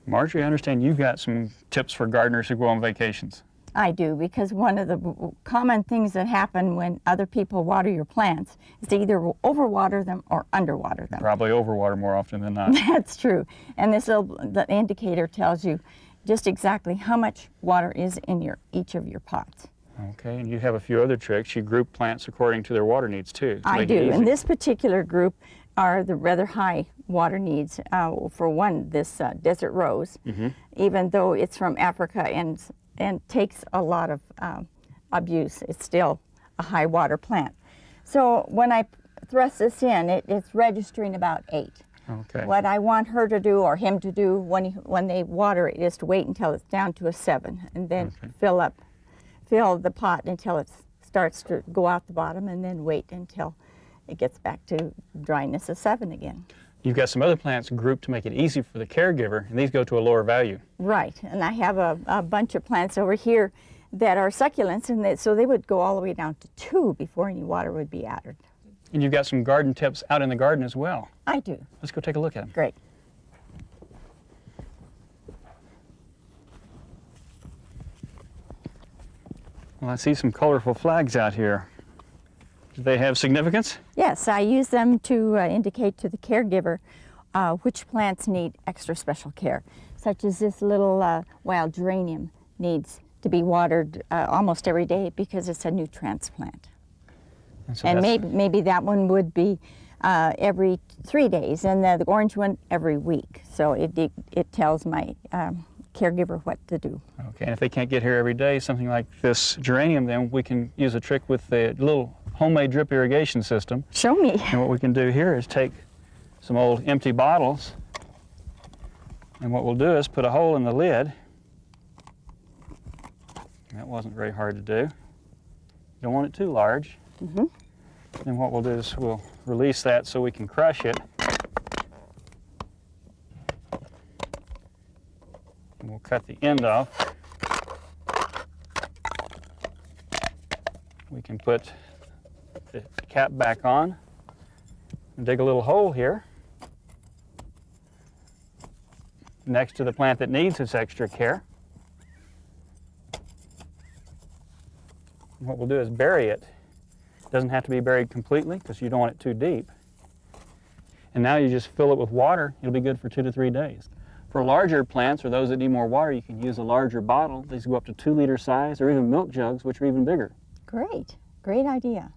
Marjorie, I understand you've got some tips for gardeners who go on vacations. I do, because one of the common things that happen when other people water your plants is to either overwater them or underwater them. Probably overwater more often than not. That's true. And this the indicator tells you just exactly how much water is in each of your pots. Okay, and you have a few other tricks. You group plants according to their water needs too. I do. And this particular group are the rather high water needs. For one, this desert rose, even though it's from Africa and takes a lot of abuse, it's still a high water plant. So when I thrust this in, it's registering about 8. Okay. What I want her to do, or him to do, when they water it, is to wait until it's down to a 7, and then fill the pot until it starts to go out the bottom, and then wait until it gets back to dryness of 7 again. You've got some other plants grouped to make it easy for the caregiver, and these go to a lower value. Right, and I have a bunch of plants over here that are succulents, and so they would go all the way down to 2 before any water would be added. And you've got some garden tips out in the garden as well. I do. Let's go take a look at them. Great. Well, I see some colorful flags out here. Do they have significance? Yes, I use them to indicate to the caregiver which plants need extra special care, such as this little wild geranium needs to be watered almost every day because it's a new transplant. And maybe that one would be every 3 days, and the orange one every week. So it tells my caregiver what to do. Okay, and if they can't get here every day, something like this geranium, then we can use a trick with the little homemade drip irrigation system. Show me. And what we can do here is take some old empty bottles, and what we'll do is put a hole in the lid. That wasn't very hard to do. You don't want it too large. And what we'll do is we'll release that so we can crush it. And we'll cut the end off. We can put the cap back on and dig a little hole here next to the plant that needs its extra care. And what we'll do is bury it. It doesn't have to be buried completely because you don't want it too deep. And now you just fill it with water. It'll be good for 2 to 3 days. For larger plants or those that need more water, you can use a larger bottle. These go up to 2-liter size, or even milk jugs, which are even bigger. Great. Great idea.